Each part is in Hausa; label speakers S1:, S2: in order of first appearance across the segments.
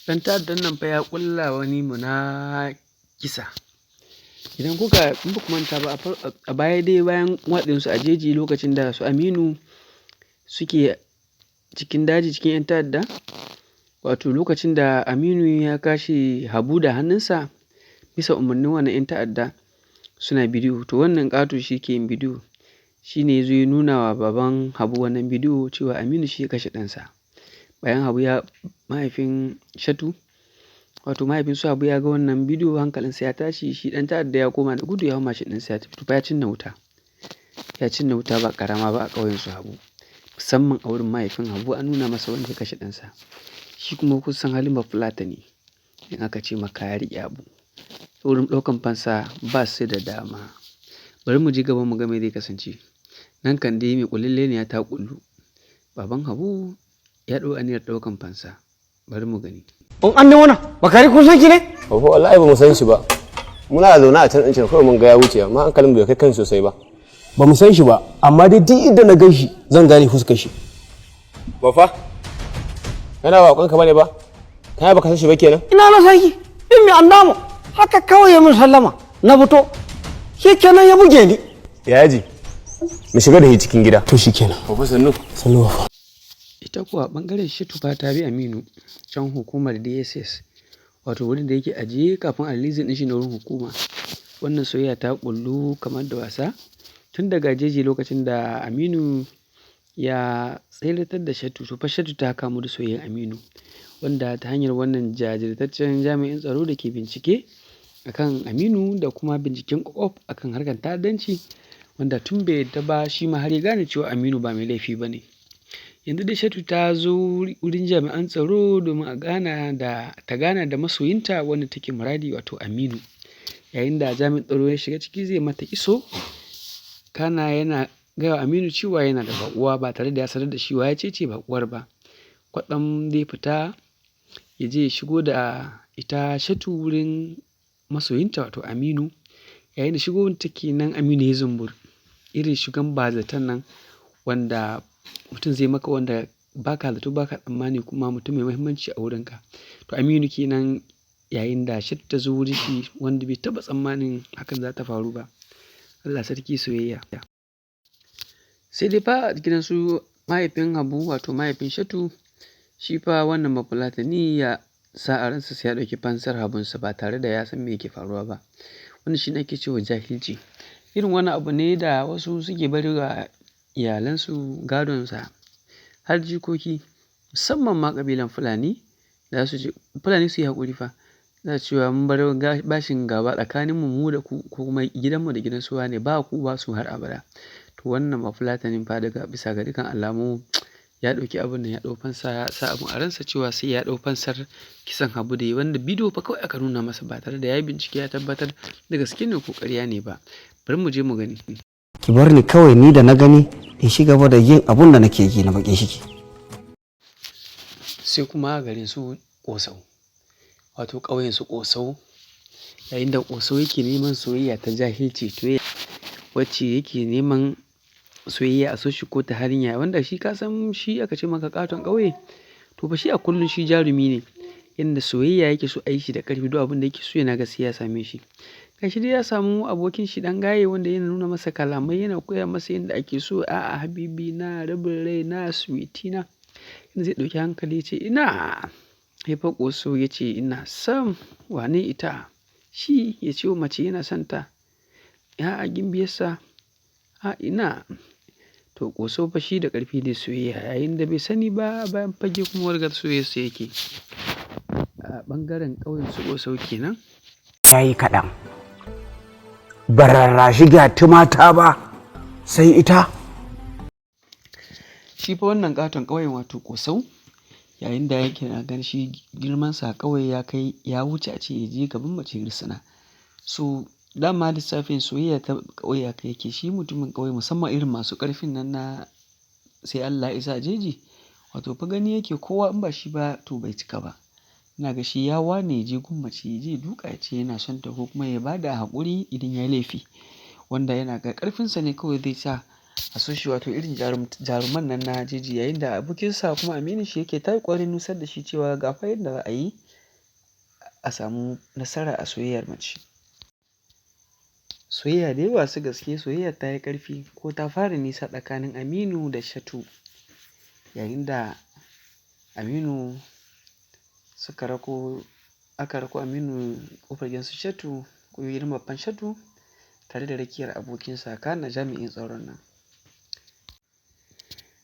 S1: Ɗan ta'addan nan fa ya ƙulla wani kisa. Idan in ba ku manta ba a baya dai bayan watsinsu a jeji lokacin da su Aminu suke cikin daji cikin 'yan ta'adda, wato lokacin da Aminu ya kashe Habu da hannunsa bisa umarnin wannan 'yan ta'adda suna bidiyo. To wannan ƙato shi ke yin bidiyo. Shi ne ya zo ya nuna wa baban Habu wannan bidiyo cewa Aminu shi ya kashe ɗansa. Bayan mahaifin Shatu, wato mahaifin su Habu ya ga wannan bidiyo hankalinsa ya tashi, shi ɗan ta'adda ya koma da gudu ya hau mashin ɗinsa ya tafi. To fa ya cinna wuta. Ya cinna wuta ba ƙarama ba a ƙauyen su Habu. Musamman a wurin mahaifin Habu an nuna masa wanda ya kashe ɗansa. Shi kuma kun san halin Bafulatani in aka ce maka ya riƙe abu. Wurin ɗaukan fansa ba su da dama. Bari mu je gaba mu ga me zai kasance. Nan kan dai mai ƙullilleniya ta ƙullu. Baban Habu ya ɗau aniyar ɗaukan fansa. Bari mu gani.
S2: In an nemo na, bakari kun san ki ne?
S3: Babu wallahi ba mu san shi ba. Muna zaune a can ɗin kawai mun ga ya wuce amma hankalin bai kai kan sosai ba.
S2: Ba mu san shi ba, amma dai duk inda na gan shi zan gane fuskar shi.
S3: Ba fa? Yana ba ƙwanka bane ba? Kai baka san shi ba kenan?
S2: Ina na san ki, in mai andamu haka kawai ya min sallama na fito. Shi kenan ya buge ni.
S3: Yaji. Mu shiga da shi cikin gida.
S2: To shi kenan.
S3: Babu sannu.
S2: Sannu ba.
S1: Ita kuwa ɓangaren Shatu fa ta bi Aminu can hukumar DSS, wato wurin da yake ajiye kafin a releasing ɗin shi na wurin hukuma. Wannan soyayya ta ƙullu kamar da wasa tun daga jeji lokacin da Aminu ya tseratar da Shatu. To fa Shatu ta kamu da soyayyar Aminu, wanda ta hanyar wannan jajirtaccen jami'in tsaro da ke bincike akan Aminu da kuma binciken ƙwaƙwaf akan harkar ta'addanci, wanda tun bai yadda ba shi ma har ya gane cewa Aminu ba mai laifi ba ne. Yanzu dai Shatu ta zo wurin jami'an tsaro domin ta gana da masoyinta wanda take muradi, wato Aminu. Yayin da jami'in tsaro ya shiga ciki zai mata iso, kana yana gaya wa Aminu cewa yana da baƙuwa ba tare da ya sanar da shi waye ce baƙuwar ba. Kwatsam zai fita ya je ya shigo da ita Shatu wurin masoyinta, wato Aminu. Yayin da shigowar take nan Aminu ya zumbur, irin shigan bazatan nan wanda mutum zai maka wanda baka zato baka tsammani kuma mutum mai muhimmanci a wurinka. To Aminu kenan yayin da Shatu ta zo wurin shi wanda bai taɓa tsammanin hakan za ta faru ba. Allah sarki soyayya. Sai dai fa a gidan su mahaifin Habu, wato mahaifin Shatu, shi fa wannan Bafulatani ya sa a ransa sai ya ɗauki fansar Habunsa ba tare da ya san me yake faruwa ba. Wannan shi ne ake cewa jahilci. Irin wani abu ne da wasu suke bari wa iyalansu gadonsa har jikoki, musamman ma ƙabilan Fulani da su ce Fulani su yi haƙuri fa. Za su cewa mun bar bashin gaba tsakaninmu mu da ku, ko kuma gidanmu da gidan su wane, ba ku ba su har abada. To wannan Bafulatanin fa daga bisa ga dukkan alamu ya ɗauki abin nan ya ɗau fansa, ya sa abin a ransa cewa sai ya ɗau fansar kisan Habu da yi, wanda bidiyo fa kawai aka nuna masa ba tare da ya yi bincike ya tabbatar da gaske ne ko ƙarya ne ba. Bari mu je mu gani.
S2: Ki bar ni kawai ni da na gani in shi gaba da yin abun da nake yi na baƙin shiki.
S1: Sai kuma garin su Ƙosau, wato ƙauyen su Ƙosau. Yayin da Ƙosau yake neman soyayya ta jahilci, to wacce yake neman soyayya a so shi ko ta harinya, wanda shi ka san shi aka ce maka ƙaton ƙauye. To fa shi a kullum shi jarumi ne, yanda soyayya yake so a yi shi da ƙarfi, duk abin da yake so yana ga sai ya same shi. Gashi dai ya samu abokin shi ɗan gaye wanda yana nuna masa kalamai, yana koya masa yadda ake so. A'a habibi na, rabin rai na, sweetie na. Yanda zai ɗauki hankali ya ce ina. Haifa Ƙosau ya ce ina son wane ita. Shi ya ce wa mace yana son ta. A'a gimbiyarsa. A ina. To Ƙosau fa shi da ƙarfi ne soyayya, yayin da bai sani ba bayan fage kuma wargar soyayyarsa yake. A ɓangaren ƙauyen su Ƙosau kenan.
S2: Ya yi kaɗan. Bararra shiga tumata ba sai ita.
S1: Shi fa wannan ƙaton ƙauyen wato Ƙosau, yayin da yake na gan shi girmansa kawai ya wuce a ce ya je gaban mace risina. So dama lissafin soyayya ta ƙauye haka yake. Shi mutumin ƙauye musamman irin masu ƙarfin nan na sai Allah ya isa jeji, wato fa gani yake kowa in ba shi ba to bai cika ba. Ina ga shi ya wane ya je gun mace ya je duka ya ce yana son ta, ko kuma ya ba da haƙuri idan ya yi laifi, wanda yana ga ƙarfinsa ne kawai zai sa a so shi, wato irin jaruman nan na jeji. Yayin da abokinsa kuma aminin shi yake ta ƙoƙarin nusar da shi cewa ga fa yadda za a yi a samu nasara a soyayyar mace. Soyayya dai masu gaske soyayyar ta yi ƙarfi ko ta fara nisa tsakanin Aminu da Shatu, yayin da Aminu aka rako Aminu ƙofar gidan su Shatu ko gidan babban Shatu tare da rakiyar abokinsa kana jami'in tsaron nan.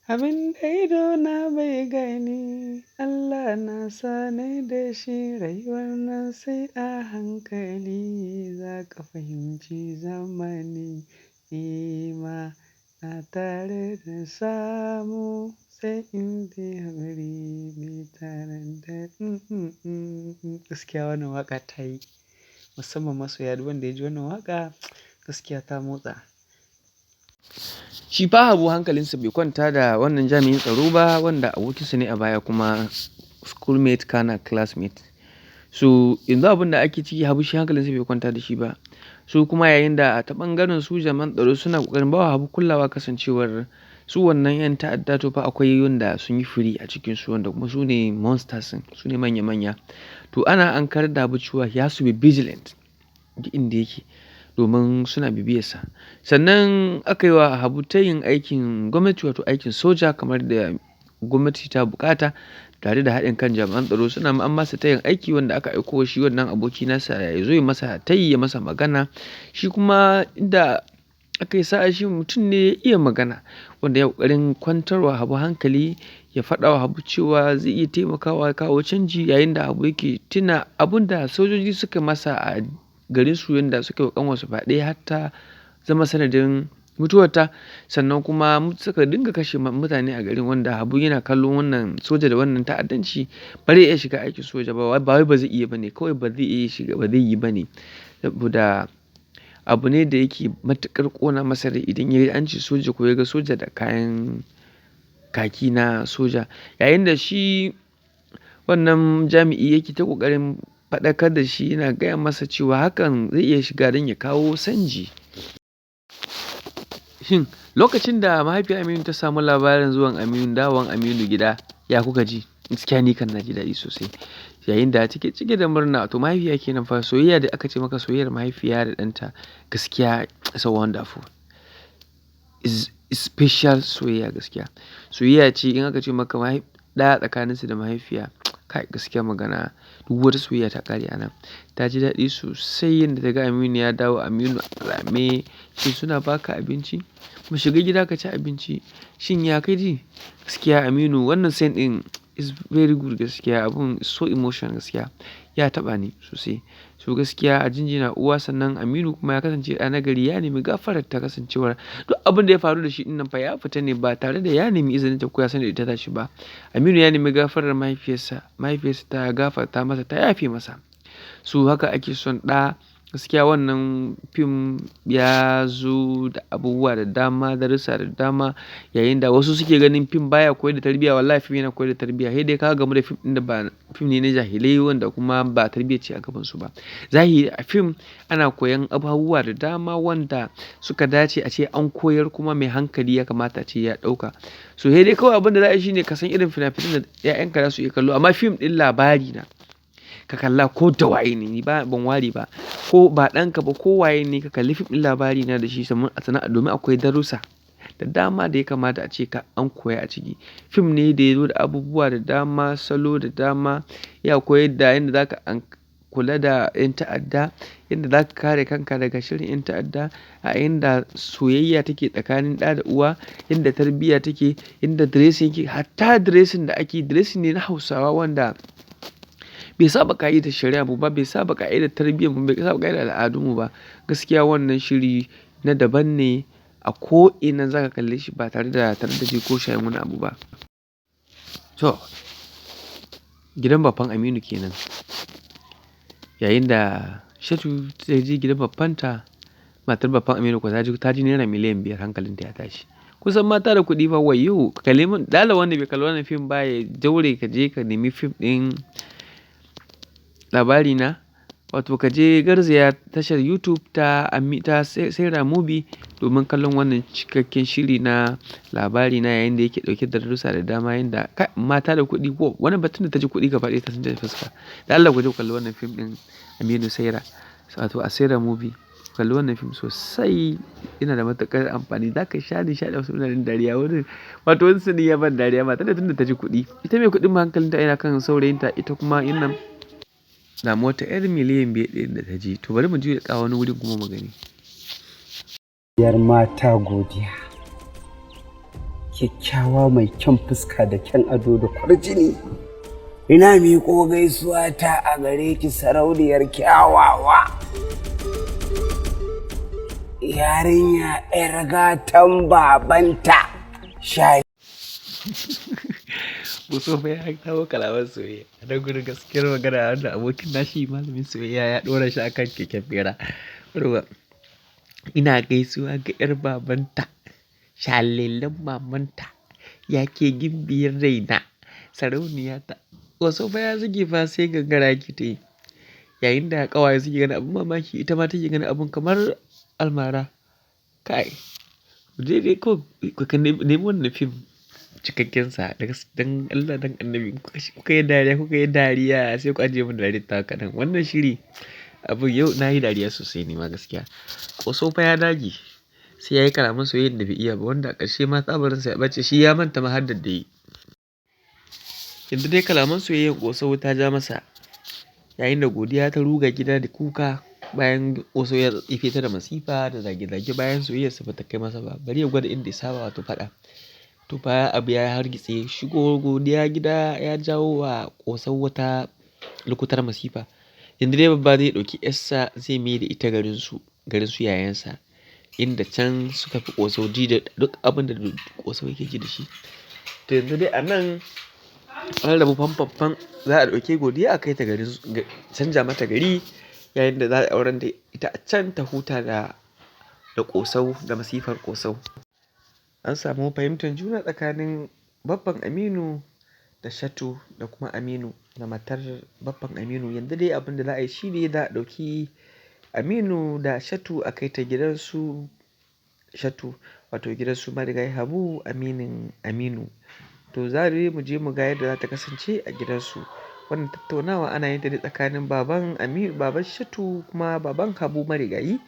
S1: Abin da idona bai gani Allah na sane da shi, rayuwar nan sai a hankali za ka fahimci zamani, nima na tare da samu sai in ji haƙuri mai taron da gaskiya wannan waƙa ta yi, musamman masoya duk wanda ya ji wannan waƙa gaskiya ta motsa. Shi fa Habu hankalinsa bai kwanta da wannan jami'in tsaro ba wanda abokinsa ne a baya kuma schoolmate kana classmate. So yanzu abin da ake ciki Habu shi hankalinsa bai kwanta da shi ba. So kuma yayin da ta ɓangaren su jami'an tsaro suna ƙoƙarin bawa Habu kulawa kasancewar su wannan 'yan ta'adda to fa akwai wanda sun yi firi a cikin su wanda kuma su ne monsters, su ne manya-manya. To ana ankarar da Habu cewa ya su be vigilant duk inda yake domin suna bibiyarsa. Sannan aka yi wa Habu tayin aikin gwamnati wato aikin soja kamar da gwamnati ta buƙata tare da haɗin kan jami'an tsaro suna an masa tayin aiki wanda aka aiko shi wannan aboki nasa ya zo ya masa tayi ya masa magana. Shi kuma inda aka yi sa'a shi mutum ne ya iya magana wanda ya ƙoƙarin kwantarwa Habu hankali ya faɗa wa Habu cewa zai iya taimakawa kawo canji yayin da Habu yake tuna abun da sojoji suka masa a garin su yanda suka yi wa ƙanwarsa fyaɗe har ta zama sanadin mutuwarta, sannan kuma suka dinga kashe mutane a garin wanda Habu yana kallon wannan soja da wannan ta'addanci ba zai iya shiga aikin soja ba wai ba zai iya bane kawai ba zai iya shiga ba zai yi bane saboda abu ne da yake matuƙar ƙona masa rai idan ya yi an ce soja ko ya ga soja da kayan kaki na soja, yayin da shi wannan jami'i yake ta ƙoƙarin faɗakar da shi yana gaya masa cewa hakan zai iya shiga don ya kawo canji. Shin lokacin da mahaifiyar Aminu ta samu labarin zuwan Aminu dawon Aminu gida ya kuka ji? Gaskiya ni kan na ji daɗi sosai. Yayin da take cike da murna to mahaifiya kenan fa soyayya da aka ce maka soyayyar mahaifiya da ɗanta gaskiya is wonderful. Is special soyayya gaskiya. Soyayya ce in aka ce maka ɗa tsakaninsa da mahaifiya kai gaskiya magana duk wata soyayya ta ƙare a nan. Ta ji daɗi sosai yadda ta ga Aminu ya dawo Aminu a rame. Shin suna baka abinci? Mu shiga gida ka ci abinci. Shin ya ka ji? Gaskiya Aminu wannan scene ɗin is very good gaskiya abun so emotional gaskiya ya taɓa ni sosai. So gaskiya a jinjina uwa sannan Aminu kuma ya kasance ɗa nagari ya nemi gafarar ta kasancewar duk abin da ya faru da shi ɗin nan fa ya fita ne ba tare da ya nemi izinin ta ko ya sani da ita tashi ba. Aminu ya nemi gafarar mahaifiyarsa ta gafarta masa ta yafe masa. So haka ake son ɗa gaskiya wannan fim ya zo da abubuwa da dama darussa da dama yayin da wasu suke ganin fim baya koyar da tarbiyya wallahi fim yana koyar da tarbiyya sai dai ka gamu da fim ɗin da ba fim ne na jahilai wanda kuma ba tarbiyya ce a gaban su ba. Zahiri a fim ana koyan abubuwa da dama wanda suka dace a ce an koyar kuma mai hankali ya kamata ce ya ɗauka. So sai dai kawai abin da za a yi shine ka san irin fina-finan da 'ya'yanka za su iya kallo amma fim ɗin labari na ka kalla ko da waye ne ni ban ware ba ko ba ɗanka ba ko waye ne ka kalli fim ɗin labari na da shi sana'a domin akwai darussa da dama da ya kamata a ce ka an koya a ciki. Fim ne da ya zo da abubuwa da dama salo da dama ya koyar da yadda za ka kula da 'yan ta'adda, yadda za ka kare kanka daga shirin 'yan ta'adda, a yadda soyayya take tsakanin ɗa da uwa, yadda tarbiyya take, yadda dressing yake hatta dressing da ake dressing ne na Hausawa wanda bai saba ƙa'idar shari'a mu ba bai saba ƙa'idar tarbiyyar mu bai saba ƙa'idar al'adun mu ba. Gaskiya wannan shiri na daban ne a ko ina za ka kalle shi ba tare da tardaji ko shayin wani abu ba. To gidan babban Aminu kenan yayin da Shatu ta je gidan babbanta matar babban Aminu ko ta ji naira miliyan 5 hankalinta ya tashi. Kusan mata da kuɗi fa wayyo kalle mun dala wanda bai kalli wannan fim ba ya daure ka je ka nemi fim ɗin labari na Wato ka je garzaya tashar YouTube ta Saira Movie domin kallon wannan cikakken shiri na labari na yayin da yake ɗauke da darussa da dama yanda mata da kuɗi ko wani batun da ta ji kuɗi gaba ɗaya ta san da fuska. Da Allah ku je ku kalli wannan fim ɗin Aminu Saira wato a Saira Movie. Kalli wannan fim sosai yana da matuƙar amfani. Za ka sha nishaɗi wasu mutanen dariya wato wani sani ya ban dariya mata da tun da ta ji kuɗi. Ita mai kuɗin ma hankalinta yana kan saurayinta ita kuma innan damuwar ta 'yar miliyan 5 ɗin da ta ji. To bari mu juya ƙawa wani wurin kuma mu gani.
S2: Yar mata godiya, kyakkyawa mai kyan fuska da kyan ado da kwarjini. Ina miƙo gaisuwa ta a gare ki sarauniyar kyawawa. Yarinya 'yar gatan babanta.
S1: Boso fa ya kawo kalaman soyayya. A nan gurin gaskiyar magana wanda abokin nashi malamin soyayya ya ɗora shi akan keken bera. Ina gaisuwa ga 'yar babanta, shalellen mamanta, yake gimbiyar raina, sarauniya ta. Boso fa ya zuge fa sai gangara ki ta yi. Yayin da ƙawaye suke ganin abin mamaki ita ma take ganin abin kamar almara. Kai, dai ko ka nemi wannan fim cikakken sa dan Allah dan Annabi kuka yi dariya sai ku ajiye min dariya ta kaɗan. Wannan shiri abu yau na yi dariya sosai ne ma gaskiya. Boso fa ya dage sai ya yi kalaman soyayya da bai iya ba wanda a ƙarshe ma tsabarinsa ya ɓace shi ya manta mahaddar da yi. Yanzu dai kalaman soyayyar Boso ta ja masa yayin da Godiya ta ruga gida da kuka bayan Boso ya tsife ta da masifa da zage-zage bayan soyayyarsa ba ta kai masa ba bari ya gwada inda ya saba wato faɗa. To fa abu ya hargitse shigo Godiya gida ya jawo wa Boso wata lukutar masifa. Yanzu dai babba zai ɗauki yarsa zai mai da ita garin su yayansa inda can suka fi Boso ji da duk abin da Boso yake ji da shi. To yanzu dai a nan an rabu famfamfam za a ɗauke Godiya a kai ta garin canja mata gari yayin da za a auren da ita a can ta huta da Boso da masifar Boso. An samu fahimtar juna tsakanin babban Aminu da Shatu da kuma Aminu da matar babban Aminu. Yanzu dai abin da za a yi shi ne za a ɗauki Aminu da Shatu a kai ta gidansu Shatu wato gidansu marigayi Habu aminin Aminu. To za mu je mu ga yadda za ta kasance a gidansu. Wannan tattaunawa ana yin ta ne tsakanin baban Shatu kuma baban Habu marigayi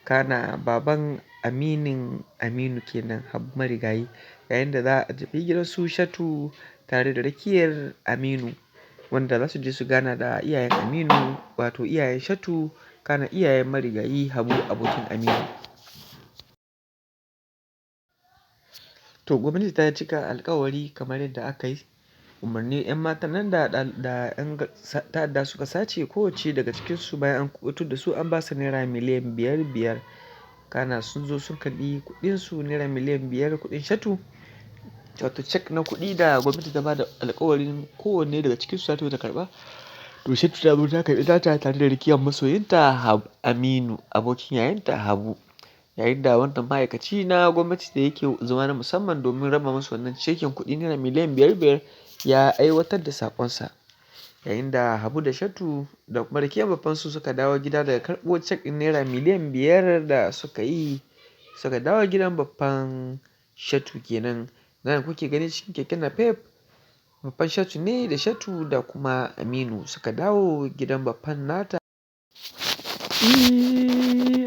S1: kana baban aminin Aminu kenan Habu marigayi yayin da za a tafi gidansu Shatu tare da rakiyar Aminu wanda za su je su gana da iyayen Aminu wato iyayen Shatu kana iyayen marigayi Habu abokin Aminu. To gwamnati ta cika alkawari kamar yadda aka yi umarni 'yan matan nan da 'yan ta'adda suka sace kowacce daga cikinsu bayan an kuɓutar da su an ba su naira miliyan 5 kana sun zo sun karɓi kuɗinsu naira miliyan 5 kuɗin Shatu wato cek na kuɗi da gwamnati ta ba da alkawarin kowanne daga cikinsu za ta karɓa. To Shatu ta zo ta karɓi ta tare da rikiyar masoyinta Aminu abokin yayanta Habu yayin da wannan ma'aikaci na gwamnati da yake zama na musamman domin raba musu wannan cekin kuɗi naira miliyan 5 ya aiwatar da saƙonsa yayin da Habu da Shatu da kuma rikiyar babban su suka dawo gida daga karɓo cek ɗin naira miliyan 5 da suka dawo gidan babban Shatu kenan. Nan kuke gani cikin keken napep babban Shatu ne da Shatu da kuma Aminu suka dawo gidan babban nata.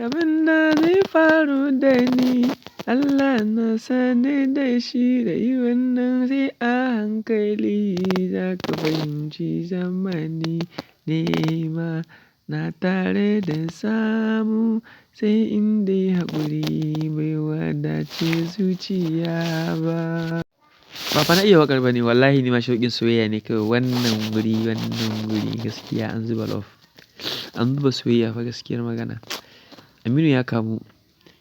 S1: Abin da zai faru da ni Allah na sani da shi da yi wannan sai a hankali za ka fahimci zamani nema na tare da samu sai inda haƙuri bai wadace zuciya ba. Ba fa na iya waƙar ba ne wallahi ni ma shauƙin soyayya ne kawai wannan guri gaskiya an zuba love an zuba soyayya fa gaskiyar magana. Aminu ya kamu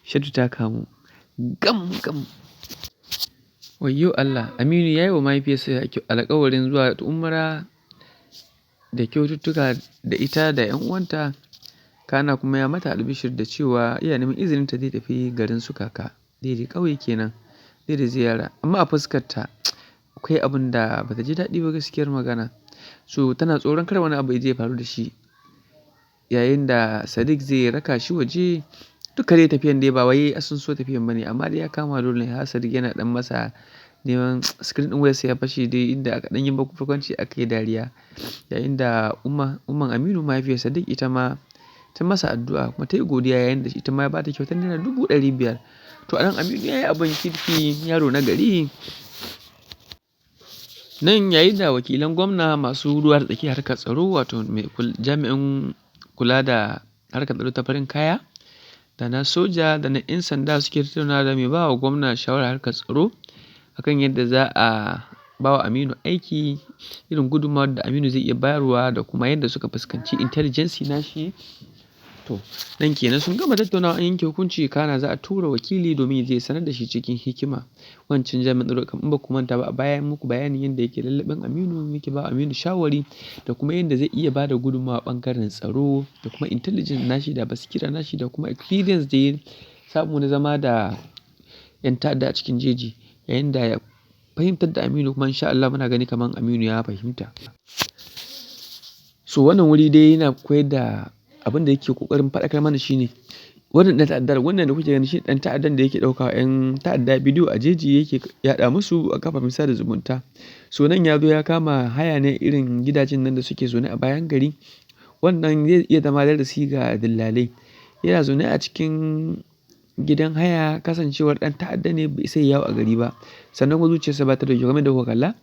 S1: Shatu ta kamu gam. Wayyo Allah Aminu ya yi wa mahaifiyarsa alƙawarin zuwa umra da kyaututtuka da ita da 'yan uwanta kana kuma ya mata albishir da cewa iya neman izinin ta zai tafi garin su kaka daidai ƙauye kenan zai da ziyara amma a fuskarta akwai abin da bata ji daɗi ba gaskiyar magana so tana tsoron kar wani abu zai faru da shi yayin da Sadiq zai raka shi waje. Duka dai tafiyan dai ba wai sun so tafiyan bane amma dai ya kama dole har Sadiq yana dan masa neman screen din wayarsa ya fashe dai inda aka dan yi barkwanci aka yi dariya. Yayin da umman Aminu mahaifiyar Sadiq ita ma ta masa addu'a kuma ta yi godiya yayin da ita ma ya bata kyautar naira 500,000. To anan Aminu ya yi abin kirki, yaro na gari. Nan yayin da wakilan gwamna masu ruwa da tsaki harkar tsaro wato jami'in kula da harkar tsaro ta farin kaya da na soja da na 'yan sanda suke tattauna da mai ba wa gwamna shawarar harkar tsaro akan yadda za a ba wa Aminu aiki, irin gudunmawar da Aminu zai iya bayarwa da kuma yadda suka fuskanci intelligence nashi. To nan kenan sun gama tattaunawa an yanke hukunci kana za a tura wakili domin ya je sanar da shi cikin hikima. Wancan jami'in tsaro in ba ku manta ba a baya muku bayanin yadda yake lallabin Aminu, yake ba Aminu shawari da kuma yadda zai iya bada gudunmawa bangaren tsaro da kuma intelligence nashi da basira nashi da kuma experience da ya samu na zama da 'yan ta'adda a cikin jeji. Yayin da ya fahimtar da Aminu kuma insha Allah muna gani kamar Aminu ya fahimta. So wannan wuri dai yana koyar da abin da yake kokarin faɗakar mana shine wannan ɗan ta'addar wannan da kuke gani shi ɗan ta'addan da yake ɗauka 'yan ta'adda bidiyo a jeji yake yaɗa musu a kafafen sada zumunta. So nan ya zo ya kama haya ne irin gidajen nan da suke zaune a bayan gari. Wannan zai iya zama darasi ga dillalai. Yana zaune a cikin gidan haya kasancewar ɗan ta'adda ne bai sai yawo a gari ba sannan kuma zuciyarsa ba ta da kyau game da kuka kalla.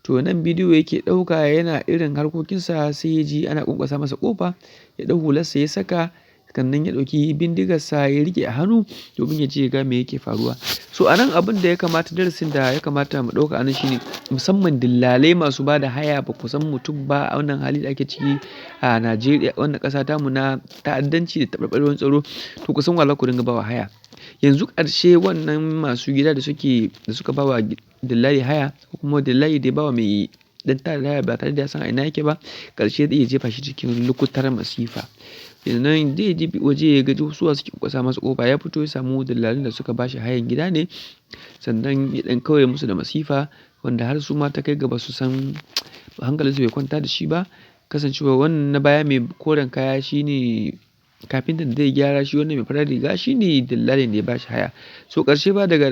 S1: To nan bidiyo yake ɗauka yana irin harkokinsa sai ya ji ana ƙwanƙwasa masa ƙofa ya ɗau hularsa ya saka sannan ya ɗauki bindigarsa ya riƙe a hannu domin ya je ya ga me yake faruwa. So a nan abin da ya kamata darasin da ya kamata mu ɗauka a nan shine musamman dillalai masu ba da haya ba ku san mutum ba a wannan hali da ake ciki a Najeriya wannan ƙasa tamu na ta'addanci da taɓarɓarewar tsaro to ku san wa za ku dinga ba wa haya. Yanzu ƙarshe wannan masu gida da suka ba wa dillali haya ko kuma dillali da ya ba wa mai dan ta'adda haya ba tare da ya san a ina yake ba ƙarshe zai iya jefa shi cikin lukutar masifa. Yanzu zai je waje ya ga suwa suke ƙwasa masa ƙofa ya fito ya samu dillalin da suka bashi hayan gida ne sannan ya ɗan kawai musu da masifa wanda har su ma ta kai gaba su san hankalinsu bai kwanta da shi ba kasancewa wannan na baya mai koren kaya shine kafintan da zai gyara shi wannan mai farar riga shine dillalin da ya bashi haya. So ƙarshe ba daga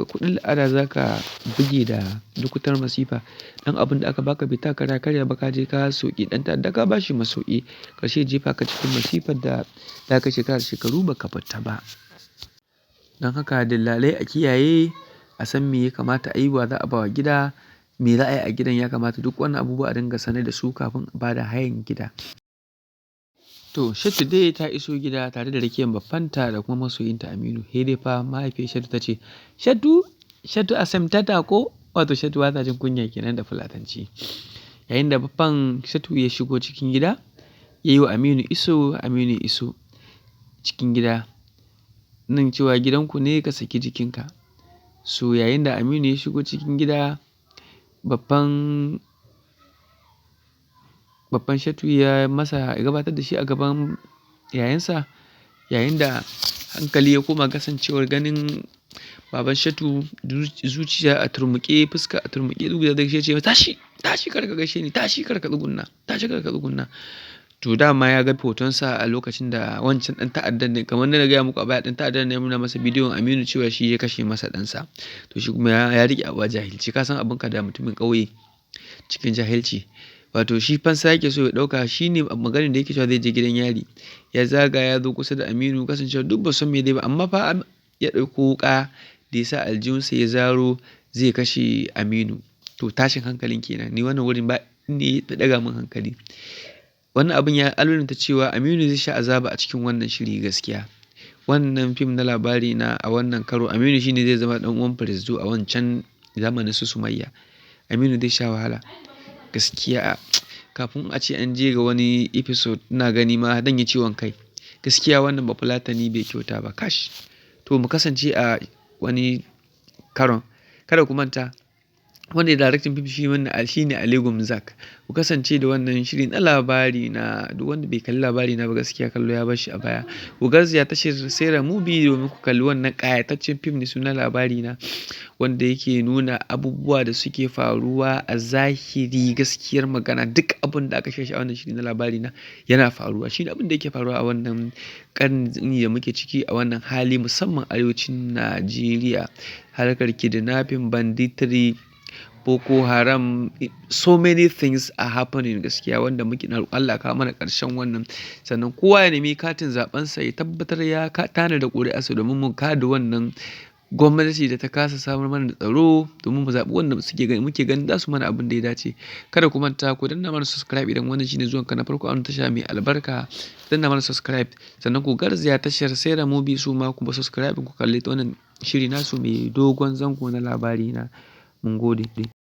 S1: kuɗin al'ada za ka buge da lukutar masifa dan abin da aka baka bai taka kara karya ba ka je ka soki ɗan ta'adda ka bashi masauki ƙarshe jefa ka cikin masifar da za ka shekaru ba ka fita ba. Don haka dillalai a kiyaye a san me ya kamata a yi wa za a ba wa gida me za a yi a gidan ya kamata duk wannan abubuwa a dinga sanar da su kafin a ba da hayan gida. To Shatu dai ta iso gida tare da rakiyar baffanta da kuma masoyinta Aminu. He dai fa mahaifiyar Shatu ta ce Shatu a samtata ko wato Shatu ba ta jin kunya kenan da fulatanci. Yayin da baffan Shatu ya shigo cikin gida ya yi wa Aminu iso cikin gida nan cewa gidanku ne ka saki jikinka. So yayin da Aminu ya shigo cikin gida babban Shatu ya gabatar da shi a gaban yayansa yayin da hankali ya koma kasancewar ganin baban Shatu zuciya a turmuƙe fuska a turmuƙe duk da ya ce tashi kar ka gaishe ni tashi kar ka tsugunna. To dama ya ga hotonsa a lokacin da wancan ɗan ta'addan ne kamar na gaya muku a baya ɗan ta'addan ne ya nuna masa bidiyon Aminu cewa shi ya kashe masa ɗansa. To shi kuma ya riƙe abu a jahilci ka san abinka da mutumin ƙauye cikin jahilci. Wato shi fansa yake so ya ɗauka shi ne maganin da yake cewa zai je gidan yari ya zaga ya zo kusa da Aminu kasancewa duk ba san me dai ba amma fa ya ɗauko wuƙa da ya sa aljihunsa ya zaro zai kashe Aminu. To tashin hankalin kenan ni wannan wurin ba ne ya ɗaga min hankali. Wannan abin ya alunta cewa Aminu zai sha azaba a cikin wannan shiri gaskiya. Wannan fim na labari na a wannan karo Aminu shine zai zama ɗan uwan Firisdo a wancan zamanin su Sumayya. Aminu zai sha wahala gaskiya kafin a ce an je ga wani episode ina gani ma dan yi ciwon kai. Gaskiya wannan bafulatani bai kyauta ba kash. To mu kasance a wani karon kada ku manta wanda ya directing fim shi ne Ali Gumzak. Ku kasance da wannan shiri na labari na, duk wanda bai kalli labari na ba gaskiya kallo ya bar shi a baya. Ku garzaya tashar Sera Movie domin ku kalli wannan ƙayataccen fim ne suna labari na, wanda yake nuna abubuwa da suke faruwa a zahiri, gaskiyar magana duk abin da aka shashi a wannan shiri na labari na yana faruwa. Shi ne abin da yake faruwa a wannan ƙarni da muke ciki, a wannan hali musamman arewacin Najeriya. Harkar kidnapping, banditry, Boko Haram, so many things are happening gaskiya, wanda muke na Allah ka mana ƙarshen wannan. Sannan kowa ya nemi katin zaɓensa ya tabbatar ya tana da ƙuri'arsa domin mu kada wannan gwamnati da ta kasa samar mana da tsaro, domin mu zaɓi wanda muke ganin za su mana abin da ya dace. Kada ku manta ku danna mana subscribe idan wannan shine zuwan ka na farko a wannan tasha mai albarka. Danna mana subscribe, sannan ku garzaya tashar Sera Movie su ma ku ba subscribe ku kalli wannan shiri nasu mai dogon zango na labari na. Mun gode.